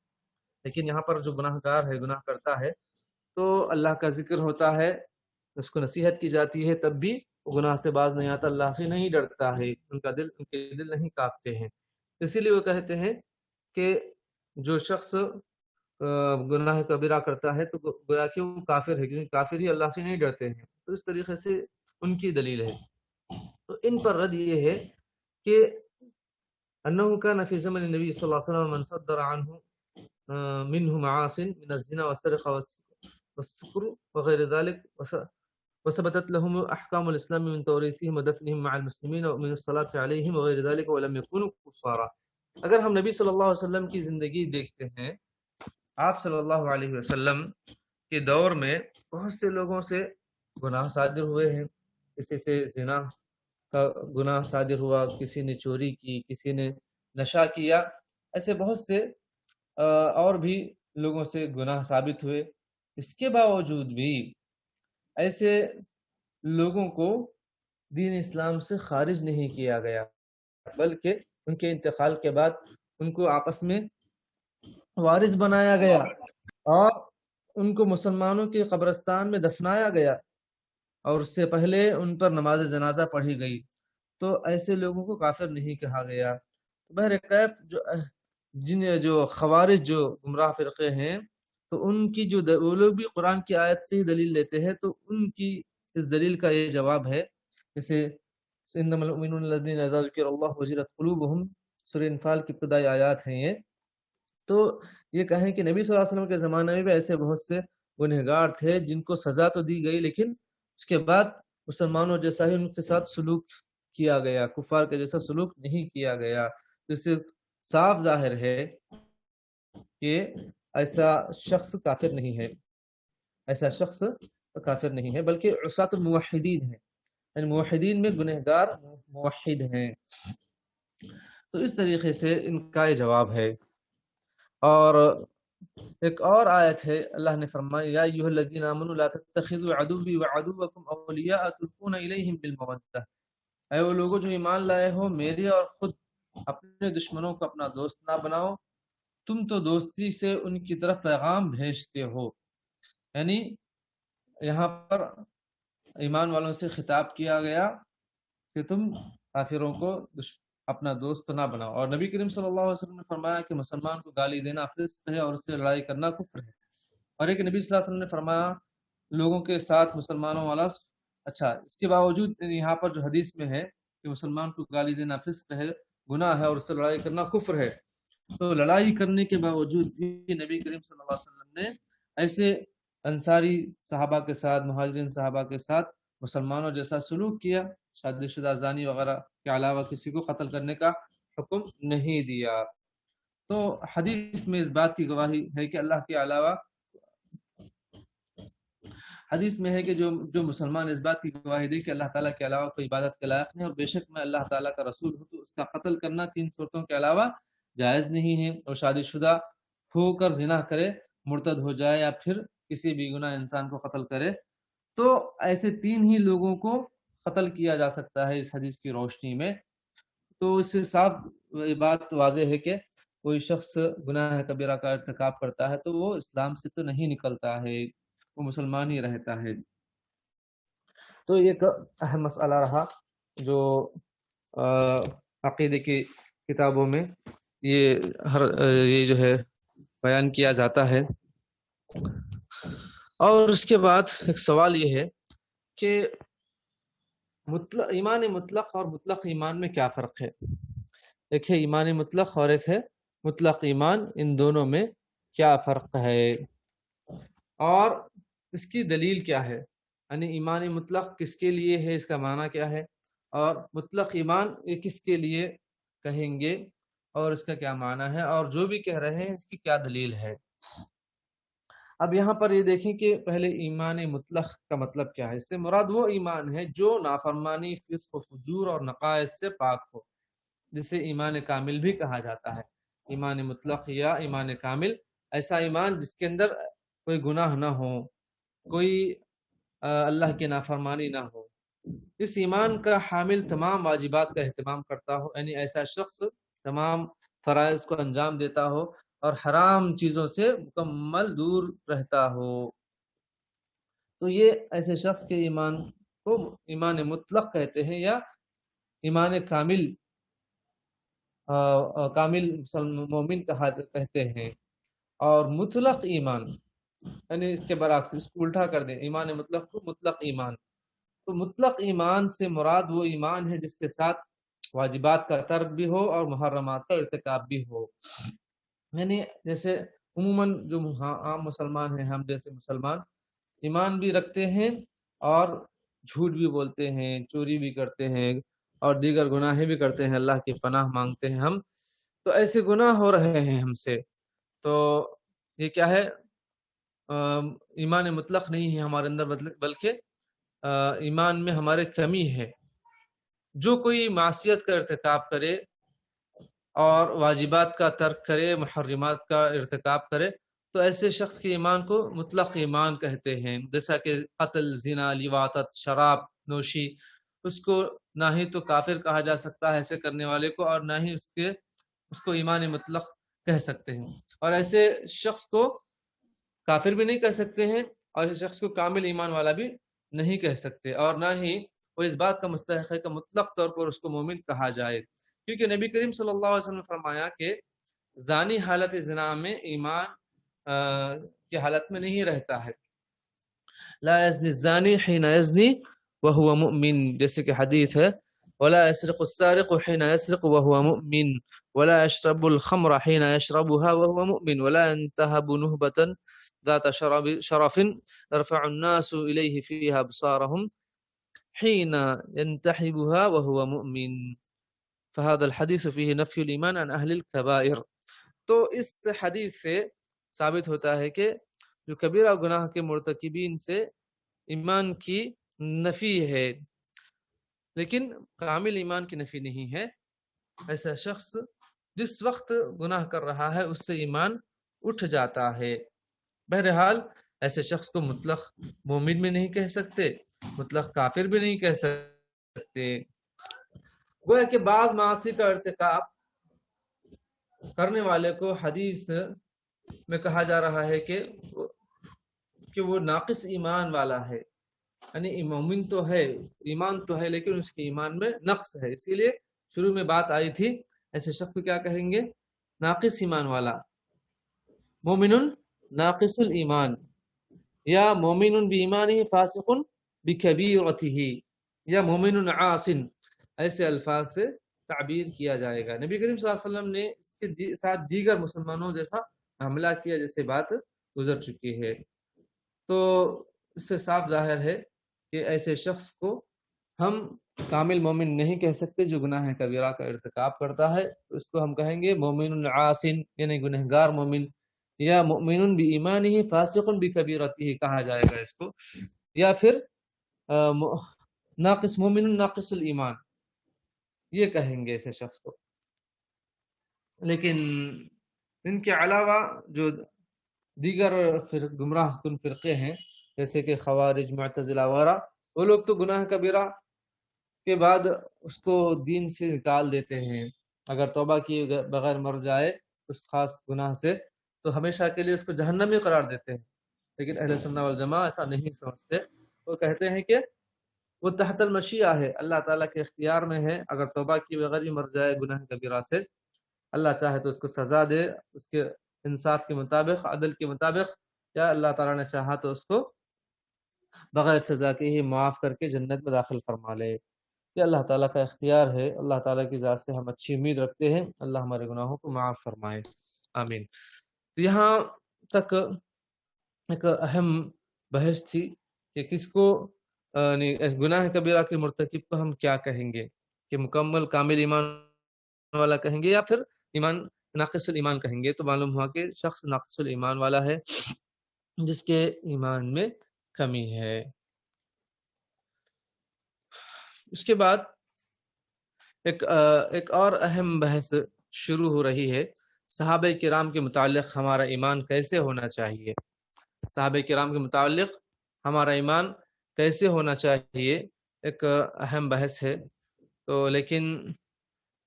لیکن یہاں پر جو گناہ گار ہے، گناہ کرتا ہے، تو اللہ کا ذکر ہوتا ہے، اس کو نصیحت کی جاتی ہے، تب بھی وہ گناہ سے باز نہیں آتا، اللہ سے نہیں ڈرتا ہے، ان کے دل نہیں کانپتے ہیں۔ اسی لیے وہ کہتے ہیں کہ جو شخص گناہ کبیرہ کرتا ہے تو گویا کہ وہ کافر ہے، کیونکہ کافر ہی اللہ سے نہیں ڈرتے ہیں۔ تو اس طریقے سے ان کی دلیل ہے۔ تو ان پر رد یہ ہے کہ انه كان في زمن النبي صلی اللہ علیہ وسلم من صدر عنه منه معاص من الزنا والسرقه والسكر وغير ذلك، وثبتت لهم احکام الاسلام من توريثهم ودفنهم مع المسلمين ومن الصلاة عليهم وغير ذلك ولم يكونوا كفارا۔ اگر ہم نبی صلی اللہ علیہ وسلم کی زندگی دیکھتے ہیں، آپ صلی اللہ علیہ وسلم کے دور میں بہت سے لوگوں سے گناہ صادر ہوئے ہیں، کسی سے زنا کا گناہ صادر ہوا، کسی نے چوری کی، کسی نے نشہ کیا، ایسے بہت سے اور بھی لوگوں سے گناہ ثابت ہوئے۔ اس کے باوجود بھی ایسے لوگوں کو دین اسلام سے خارج نہیں کیا گیا، بلکہ ان کے انتقال کے بعد ان کو آپس میں وارث بنایا گیا اور ان کو مسلمانوں کے قبرستان میں دفنایا گیا، اور اس سے پہلے ان پر نماز جنازہ پڑھی گئی، تو ایسے لوگوں کو کافر نہیں کہا گیا۔ بہرکیف جو خوارج جو گمراہ فرقے ہیں، تو ان کی وہ لوگ بھی قرآن کی آیت سے ہی دلیل لیتے ہیں، تو ان کی اس دلیل کا یہ جواب ہے، جیسے انما المؤمنون الذین اذا ذکر اللہ وجلت قلوبہم، سورہ انفال کی ابتدائی آیات ہیں یہ۔ تو یہ کہیں کہ نبی صلی اللہ علیہ وسلم کے زمانے میں بھی ایسے بہت سے گنہگار تھے جن کو سزا تو دی گئی، لیکن اس کے بعد مسلمانوں جیسا ہی ان کے ساتھ سلوک کیا گیا، کفار کے جیسا سلوک نہیں کیا گیا. اس سے صاف ظاہر ہے کہ ایسا شخص کافر نہیں ہے، ایسا شخص کافر نہیں ہے، بلکہ عصاۃ الموحدین ہیں، یعنی موحدین میں گنہگار موحد ہیں. تو اس طریقے سے ان کا یہ جواب ہے. اور ایک اور آیت ہے، اللہ نے فرمایا یا ایھا الذین آمنوا لا تتخذوا عدوی وعدوکم اولیاء تلقون الیہم بالمودۃ، اے وہ لوگوں جو ایمان لائے ہو میرے اور خود اپنے دشمنوں کو اپنا دوست نہ بناؤ، تم تو دوستی سے ان کی طرف پیغام بھیجتے ہو. یعنی یہاں پر ایمان والوں سے خطاب کیا گیا کہ تم کافروں کو اپنا دوست نہ بناؤ. اور نبی کریم صلی اللہ علیہ وسلم نے فرمایا کہ مسلمان کو گالی دینا فسق ہے اور اس سے لڑائی کرنا کفر ہے. اور ایک نبی صلی اللہ علیہ وسلم نے فرمایا لوگوں کے ساتھ مسلمانوں والا اچھا. اس کے باوجود یہاں پر جو حدیث میں ہے کہ مسلمان کو گالی دینا فسق ہے، گناہ ہے، اور اس سے لڑائی کرنا کفر ہے، تو لڑائی کرنے کے باوجود بھی نبی کریم صلی اللہ علیہ وسلم نے ایسے انصاری صحابہ کے ساتھ، مہاجرین صحابہ کے ساتھ مسلمانوں جیسا سلوک کیا. شادی شدہ زانی وغیرہ کے علاوہ کسی کو قتل کرنے کا حکم نہیں دیا. تو حدیث میں اس بات کی گواہی ہے کہ اللہ کے علاوہ، حدیث میں ہے کہ جو مسلمان اس بات کی گواہی دے کہ اللہ تعالیٰ کے علاوہ کوئی عبادت کے لائق نہیں، اور بے شک میں اللہ تعالیٰ کا رسول ہوں، تو اس کا قتل کرنا 3 صورتوں کے علاوہ جائز نہیں ہے. اور شادی شدہ ہو کر زنا کرے، مرتد ہو جائے، یا پھر کسی بھی گناہ انسان کو قتل کرے، تو ایسے 3 ہی لوگوں کو قتل کیا جا سکتا ہے اس حدیث کی روشنی میں. تو اس سے صاف بات واضح ہے کہ کوئی شخص گناہ کبیرہ کا ارتکاب کرتا ہے تو وہ اسلام سے تو نہیں نکلتا ہے، وہ مسلمان ہی رہتا ہے. تو یہ ایک اہم مسئلہ رہا جو عقیدے کی کتابوں میں یہ جو ہے بیان کیا جاتا ہے. اور اس کے بعد ایک سوال یہ ہے کہ ایمان مطلق اور مطلق ایمان میں کیا فرق ہے؟ ایک ہے ایمان مطلق اور ایک ہے مطلق ایمان، ان دونوں میں کیا فرق ہے اور اس کی دلیل کیا ہے؟ یعنی ایمان مطلق کس کے لیے ہے، اس کا معنی کیا ہے، اور مطلق ایمان یہ کس کے لیے کہیں گے اور اس کا کیا معنی ہے، اور جو بھی کہہ رہے ہیں اس کی کیا دلیل ہے. اب یہاں پر یہ دیکھیں کہ پہلے ایمان مطلق کا مطلب کیا ہے. اس سے مراد وہ ایمان ہے جو نافرمانی، فسق و فجور اور نقائص سے پاک ہو، جسے ایمان کامل بھی کہا جاتا ہے. ایمان مطلق یا ایمان کامل ایسا ایمان جس کے اندر کوئی گناہ نہ ہو، کوئی اللہ کی نافرمانی نہ ہو، اس ایمان کا حامل تمام واجبات کا اہتمام کرتا ہو، یعنی ایسا شخص تمام فرائض کو انجام دیتا ہو اور حرام چیزوں سے مکمل دور رہتا ہو. تو یہ ایسے شخص کے ایمان کو ایمان مطلق کہتے ہیں یا ایمان کامل مومن کہتے ہیں. اور مطلق ایمان یعنی اس کے برعکس، اس کو الٹا کر دیں، ایمان مطلق کو مطلق ایمان. تو مطلق ایمان سے مراد وہ ایمان ہے جس کے ساتھ واجبات کا ترک بھی ہو اور محرمات کا ارتکاب بھی ہو. یعنی جیسے عموماً جو عام مسلمان ہیں، ہم جیسے مسلمان ایمان بھی رکھتے ہیں اور جھوٹ بھی بولتے ہیں، چوری بھی کرتے ہیں اور دیگر گناہیں بھی کرتے ہیں، اللہ کی پناہ مانگتے ہیں ہم. تو ایسے گناہ ہو رہے ہیں ہم سے، تو یہ کیا ہے؟ ایمان مطلق نہیں ہے ہمارے اندر، بلکہ ایمان میں ہمارے کمی ہے. جو کوئی معصیت کا ارتکاب کرے اور واجبات کا ترک کرے، محرمات کا ارتکاب کرے، تو ایسے شخص کے ایمان کو مطلق ایمان کہتے ہیں. جیسا کہ قتل، زنا، لواطت، شراب نوشی، اس کو نہ ہی تو کافر کہا جا سکتا ہے ایسے کرنے والے کو، اور نہ ہی اس کو ایمان مطلق کہہ سکتے ہیں. اور ایسے شخص کو کافر بھی نہیں کہہ سکتے ہیں اور ایسے شخص کو کامل ایمان والا بھی نہیں کہہ سکتے، اور نہ ہی وہ اس بات کا مستحق ہے کہ مطلق طور پر اس کو مومن کہا جائے. کیونکہ نبی کریم صلی اللہ علیہ وسلم نے فرمایا کہ زانی حالت زنا میں ایمان کی حالت میں نہیں رہتا ہے. لا یزنی الزانی حین یزنی وهو مؤمن، جیسے کہ حدیث ہے ولا يسرق السارق حين يسرق وهو مؤمن ولا يشرب الخمر حين يشربها وهو مؤمن ولا ينتهب نهبة ذات شرف يرفع الناس إليه فيها أبصارهم حين ينتحبها وهو مؤمن فهذا الحديث فيه نفي الإيمان عن أهل الكبائر. تو اس حدیث سے ثابت ہوتا ہے کہ جو کبیرہ گناہ کے مرتکبین سے ایمان کی نفی ہے، لیکن کامل ایمان کی نفی نہیں ہے. ایسا شخص جس وقت گناہ کر رہا ہے اس سے ایمان اٹھ جاتا ہے. بہرحال ایسے شخص کو مطلق مومن بھی نہیں کہہ سکتے، مطلق کافر بھی نہیں کہہ سکتے. گویا کہ بعض معاصی کا ارتکاب کرنے والے کو حدیث میں کہا جا رہا ہے کہ وہ ناقص ایمان والا ہے، یعنی مومن تو ہے، ایمان تو ہے، لیکن اس کے ایمان میں نقص ہے. اسی لیے شروع میں بات آئی تھی ایسے شخص کو کیا کہیں گے؟ ناقص ایمان والا، مومن ناقص الایمان، یا مومن بایمانہ فاسق بکبیرتہ، یا مومن عاص. ایسے الفاظ سے تعبیر کیا جائے گا. نبی کریم صلی اللہ علیہ وسلم نے اس کے ساتھ دیگر مسلمانوں جیسا حملہ کیا جیسے بات گزر چکی ہے. تو اس سے صاف ظاہر ہے کہ ایسے شخص کو ہم کامل مومن نہیں کہہ سکتے جو گناہ کبیرہ کا ارتکاب کرتا ہے. اس کو ہم کہیں گے مومن عاصن، یعنی گنہگار مومن، یا مومن بایمانہ فاسق بکبیرتہ کہا جائے گا اس کو، یا پھر ناقص مومن ناقص الایمان یہ کہیں گے ایسے شخص کو. لیکن ان کے علاوہ جو دیگر گمراہ کن فرقے ہیں جیسے کہ خوارج، معتزلہ وغیرہ، وہ لوگ تو گناہ کبیرہ کے بعد اس کو دین سے نکال دیتے ہیں. اگر توبہ کیے بغیر مر جائے اس خاص گناہ سے تو ہمیشہ کے لیے اس کو جہنمی قرار دیتے ہیں. لیکن اہل سنہ والجماعہ ایسا نہیں سمجھتے. وہ کہتے ہیں کہ وہ تحت المشیہ ہے، اللہ تعالیٰ کے اختیار میں ہے. اگر توبہ کی بغیر ہی مر جائے گناہ کبیرہ سے، اللہ چاہے تو اس کو سزا دے اس کے انصاف کے مطابق، عدل کے مطابق، یا اللہ تعالیٰ نے چاہا تو اس کو بغیر سزا کے ہی معاف کر کے جنت میں داخل فرما لے. یہ اللہ تعالیٰ کا اختیار ہے. اللہ تعالیٰ کی ذات سے ہم اچھی امید رکھتے ہیں، اللہ ہمارے گناہوں کو معاف فرمائے، آمین. تو یہاں تک ایک اہم بحث تھی کہ کس کو گناہ کبیرہ کے مرتکب کو ہم کیا کہیں گے، کہ مکمل کامل ایمان والا کہیں گے یا پھر ایمان ناقص الایمان کہیں گے. تو معلوم ہوا کہ شخص ناقص الایمان والا ہے جس کے ایمان میں کمی ہے. اس کے بعد ایک اور اہم بحث شروع ہو رہی ہے، صحابہ کرام کے متعلق ہمارا ایمان کیسے ہونا چاہیے. صحابہ کرام کے متعلق ہمارا ایمان کیسے ہونا چاہیے ایک اہم بحث ہے. تو لیکن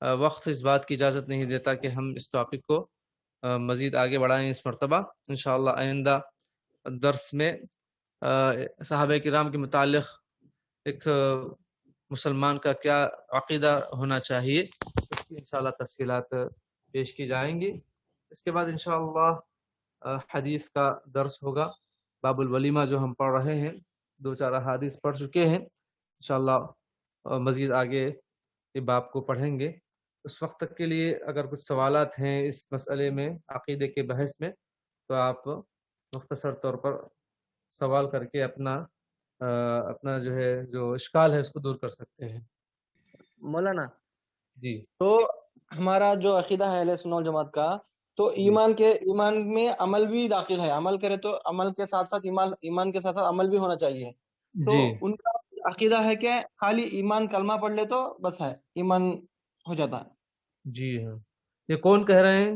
وقت اس بات کی اجازت نہیں دیتا کہ ہم اس ٹاپک کو مزید آگے بڑھائیں. اس مرتبہ انشاءاللہ آئندہ درس میں صحابہ کرام کے متعلق ایک مسلمان کا کیا عقیدہ ہونا چاہیے اس کی انشاءاللہ تفصیلات پیش کی جائیں گی. اس کے بعد انشاءاللہ حدیث کا درس ہوگا. باب الولیمہ جو ہم پڑھ رہے ہیں 2-4 احادیث پڑھ چکے ہیں، انشاءاللہ مزید آگے یہ باب کو پڑھیں گے. اس وقت تک کے لیے اگر کچھ سوالات ہیں اس مسئلے میں عقیدے کے بحث میں تو آپ مختصر طور پر سوال کر کے اپنا جو ہے جو اشکال ہے اس کو دور کر سکتے ہیں. مولانا جی، تو ہمارا جو عقیدہ ہے اہل سنت والجماعت کا، تو ایمان میں عمل بھی داخل ہے. عمل کرے تو عمل کے ساتھ ساتھ ایمان کے ساتھ ساتھ عمل بھی ہونا چاہیے. تو جی، ان کا عقیدہ ہے کہ خالی ایمان کلمہ پڑھ لے تو بس ہے، ایمان ہو جاتا ہے. جی ہاں. یہ کون کہہ رہے ہیں؟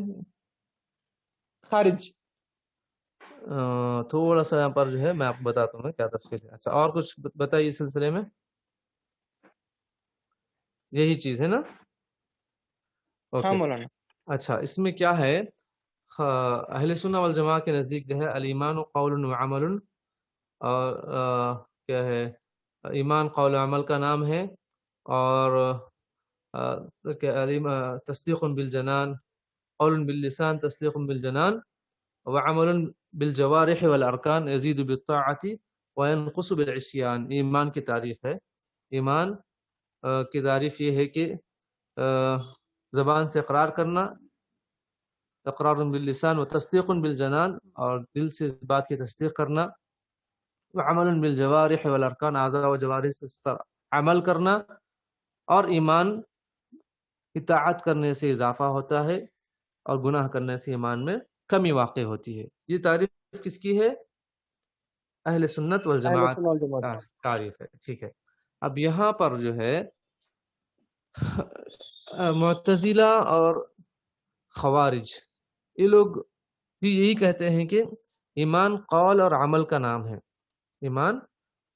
خارج. تھوڑا سا یہاں پر جو ہے میں آپ کو بتاتا ہوں کیا تفصیل ہے. اچھا، اور کچھ بتائیے اس سلسلے میں. یہی چیز ہے نا؟ ہاں مولانا. اچھا، اس میں کیا ہے، اہل سنہ والجماعہ کے نزدیک جو ہے الایمان قول و عمل، اور کیا ہے، ایمان قول و عمل کا نام ہے، اور تصدیق بالجنان، قول باللسان تصدیق بالجنان، وعمل بالجوارح والارکان یزید بالطاعت وینقص بالعصیان. ایمان کی تعریف ہے. ایمان کی تعریف یہ ہے کہ زبان سے اقرار کرنا، اقرار باللسان و تصدیق بالجنان، اور دل سے اس بات کی تصدیق کرنا، وعمل بالجوارح والارکان، اعضاء و جوارح سے عمل کرنا اور ایمان اطاعت کرنے سے اضافہ ہوتا ہے اور گناہ کرنے سے ایمان میں کمی واقع ہوتی ہے. یہ تعریف کس کی ہے؟ اہل سنت اہل والجماعت سنت والجماعت کا تعریف ہے. ٹھیک ہے. اب یہاں پر جو ہے معتزلہ اور خوارج یہ لوگ بھی یہی کہتے ہیں کہ ایمان قول اور عمل کا نام ہے. ایمان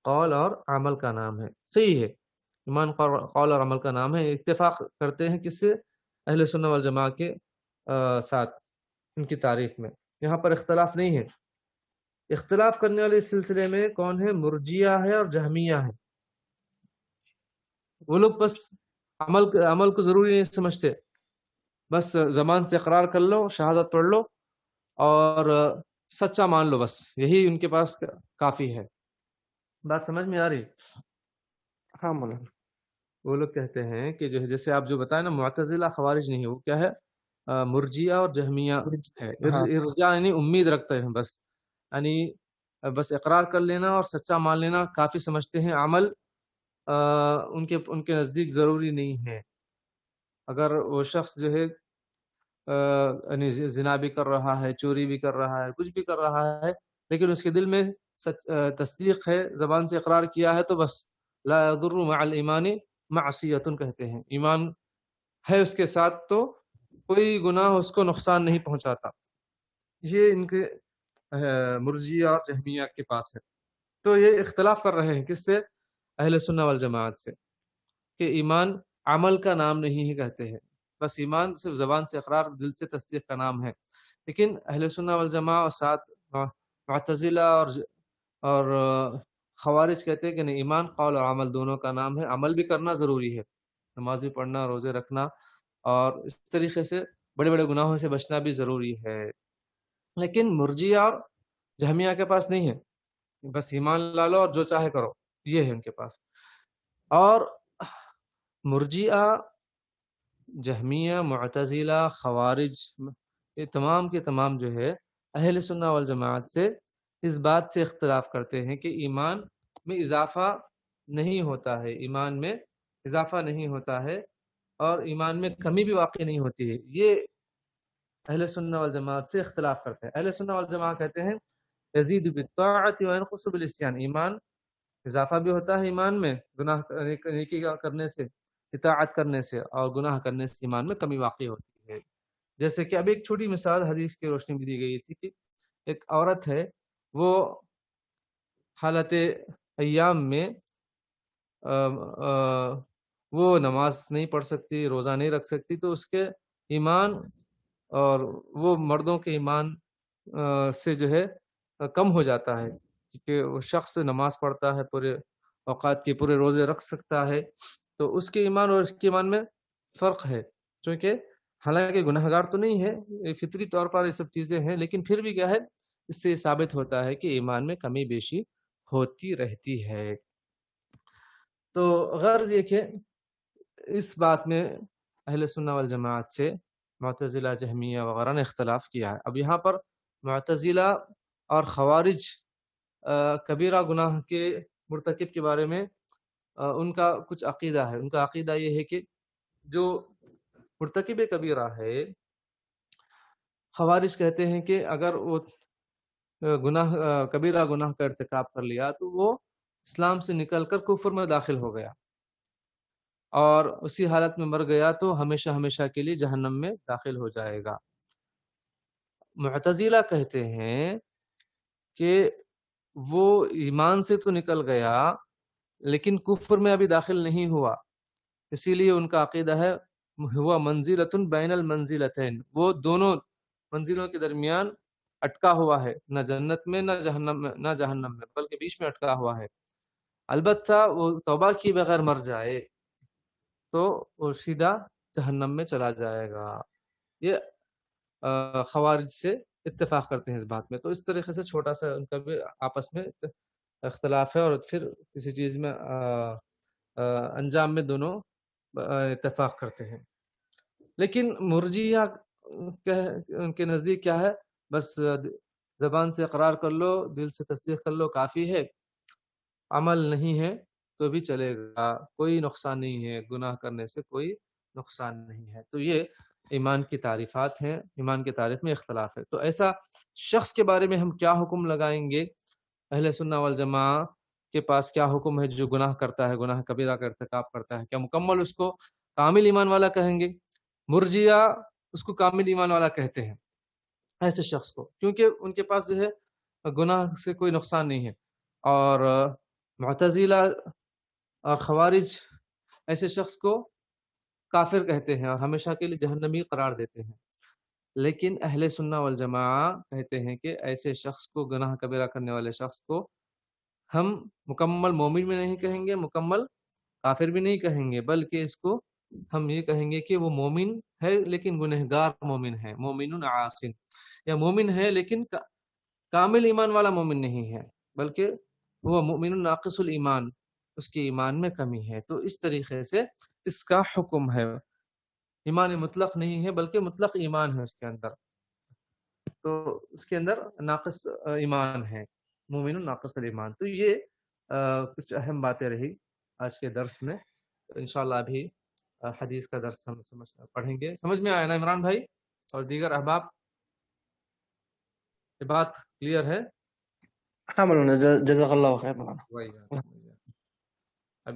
قول اور عمل کا نام ہے. صحیح ہے، ایمان قول اور عمل کا نام ہے. اتفاق کرتے ہیں کس سے؟ اہل سنت والجماعت کے ساتھ ان کی تعریف میں. یہاں پر اختلاف نہیں ہے. اختلاف کرنے والے اس سلسلے میں کون ہے؟ مرجیہ ہے اور جہمیہ ہے. وہ لوگ بس عمل کو ضروری نہیں سمجھتے، بس زبان سے اقرار کر لو، شہادت پڑھ لو اور سچا مان لو، بس یہی ان کے پاس کافی ہے. بات سمجھ میں آ رہی؟ ہاں مولانا. وہ لوگ کہتے ہیں کہ جو جیسے آپ جو بتائیں نا معتزلہ خوارج نہیں ہے، وہ کیا ہے؟ مرجیہ اور جہمیہ ہے. ہاں ارجاء یعنی امید رکھتے ہیں، بس یعنی بس اقرار کر لینا اور سچا مان لینا کافی سمجھتے ہیں. عمل ان کے نزدیک ضروری نہیں ہے. اگر وہ شخص جو ہے یعنی زنا بھی کر رہا ہے، چوری بھی کر رہا ہے، کچھ بھی کر رہا ہے، لیکن اس کے دل میں تصدیق ہے، زبان سے اقرار کیا ہے، تو بس لا يضر مع الایمان معصیۃ کہتے ہیں. ایمان ہے اس کے ساتھ تو کوئی گناہ اس کو نقصان نہیں پہنچاتا. یہ ان کے مرجیہ اور جہمیہ کے پاس ہے. تو یہ اختلاف کر رہے ہیں کس سے؟ اہل سنت والجماعت سے، کہ ایمان عمل کا نام نہیں ہے کہتے ہیں. بس ایمان صرف زبان سے اقرار، دل سے تصدیق کا نام ہے. لیکن اہل سنت والجماعت اور ساتھ معتزلہ اور خوارج کہتے ہیں کہ نہیں، ایمان قول اور عمل دونوں کا نام ہے. عمل بھی کرنا ضروری ہے، نماز بھی پڑھنا، روزے رکھنا اور اس طریقے سے بڑے بڑے گناہوں سے بچنا بھی ضروری ہے. لیکن مرجیہ اور جہمیہ کے پاس نہیں ہے. بس ایمان لا لو اور جو چاہے کرو، یہ ہے ان کے پاس. اور مرجیہ، جہمیہ، معتزلہ، خوارج، یہ تمام کے تمام جو ہے اہل سنت والجماعت سے اس بات سے اختلاف کرتے ہیں کہ ایمان میں اضافہ نہیں ہوتا ہے، ایمان میں اضافہ نہیں ہوتا ہے اور ایمان میں کمی بھی واقع نہیں ہوتی ہے. یہ اہل سنت والجماعت سے اختلاف کرتے ہیں. اہل سنت والجماعت کہتے ہیں یزید بالطاعت وینقص بالعصیان، ایمان اضافہ بھی ہوتا ہے ایمان میں گناہ نیکی کرنے سے، اطاعت کرنے سے، اور گناہ کرنے سے ایمان میں کمی واقع ہوتی ہے. جیسے کہ اب ایک چھوٹی مثال حدیث کی روشنی میں دی گئی تھی کہ ایک عورت ہے، وہ حالت ایام میں وہ نماز نہیں پڑھ سکتی، روزہ نہیں رکھ سکتی، تو اس کے ایمان اور وہ مردوں کے ایمان سے جو ہے کم ہو جاتا ہے. کہ وہ شخص نماز پڑھتا ہے، پورے اوقات کے پورے روزے رکھ سکتا ہے، تو اس کے ایمان اور اس کے ایمان میں فرق ہے. چونکہ حالانکہ گناہ گار تو نہیں ہے، فطری طور پر یہ سب چیزیں ہیں، لیکن پھر بھی کیا ہے، اس سے ثابت ہوتا ہے کہ ایمان میں کمی بیشی ہوتی رہتی ہے. تو غرض یہ کہ اس بات میں اہل سنت والجماعت سے معتزلہ، جہمیہ وغیرہ نے اختلاف کیا ہے. اب یہاں پر معتزلہ اور خوارج کبیرہ گناہ کے مرتکب کے بارے میں ان کا کچھ عقیدہ ہے. ان کا عقیدہ یہ ہے کہ جو مرتکب کبیرہ ہے، خوارج کہتے ہیں کہ اگر وہ کبیرہ گناہ کا ارتکاب کر لیا تو وہ اسلام سے نکل کر کفر میں داخل ہو گیا اور اسی حالت میں مر گیا تو ہمیشہ ہمیشہ کے لیے جہنم میں داخل ہو جائے گا. معتزلہ کہتے ہیں کہ وہ ایمان سے تو نکل گیا لیکن کفر میں ابھی داخل نہیں ہوا، اسی لیے ان کا عقیدہ ہے ہوا منزلۃ بین المنزلتین، وہ دونوں منزلوں کے درمیان اٹکا ہوا ہے، نہ جنت میں نہ جہنم میں بلکہ بیچ میں اٹکا ہوا ہے. البتہ وہ توبہ کی بغیر مر جائے تو وہ سیدھا جہنم میں چلا جائے گا. یہ خوارج سے اتفاق کرتے ہیں اس بات میں. تو اس طریقے سے چھوٹا سا ان کا بھی آپس میں اختلاف ہے، اور پھر کسی چیز میں انجام میں دونوں اتفاق کرتے ہیں. لیکن مرجیہ ان کے نزدیک کیا ہے، بس زبان سے اقرار کر لو، دل سے تصدیق کر لو، کافی ہے، عمل نہیں ہے. تو بھی چلے گا، کوئی نقصان نہیں ہے، گناہ کرنے سے کوئی نقصان نہیں ہے۔ تو یہ ایمان کی تعریفات ہیں، ایمان کی تعریف میں اختلاف ہے۔ تو ایسا شخص کے بارے میں ہم کیا حکم لگائیں گے؟ اہل سنہ والجماعہ کے پاس کیا حکم ہے جو گناہ کرتا ہے، گناہ کبیرہ کا ارتکاب کرتا ہے؟ کیا مکمل اس کو کامل ایمان والا کہیں گے؟ مرجیہ اس کو کامل ایمان والا کہتے ہیں ایسے شخص کو، کیونکہ ان کے پاس جو ہے گناہ سے کوئی نقصان نہیں ہے۔ اور معتزلہ اور خوارج ایسے شخص کو کافر کہتے ہیں اور ہمیشہ کے لیے جہنمی قرار دیتے ہیں۔ لیکن اہل سنہ والجماعہ کہتے ہیں کہ ایسے شخص کو، گناہ کبیرہ کرنے والے شخص کو، ہم مکمل مومن بھی نہیں کہیں گے، مکمل کافر بھی نہیں کہیں گے، بلکہ اس کو ہم یہ کہیں گے کہ وہ مومن ہے لیکن گنہگار مومن ہے، مومن عاصٍ، یا مومن ہے لیکن کامل ایمان والا مومن نہیں ہے، بلکہ وہ مومن ناقص الایمان، اس کے ایمان میں کمی ہے۔ تو اس طریقے سے اس کا حکم ہے، ایمان مطلق نہیں ہے بلکہ مطلق ایمان ہے اس کے اندر، تو اس کے اندر ناقص ایمان ہے، مومن ناقص الایمان۔ تو یہ کچھ اہم باتیں رہی آج کے درس میں۔ انشاءاللہ ابھی حدیث کا درس ہم پڑھیں گے۔ سمجھ میں آیا نا عمران بھائی اور دیگر احباب؟ یہ بات کلیئر ہے؟ ہاں مولانا، جزاک اللہ خیر مولانا۔ وہی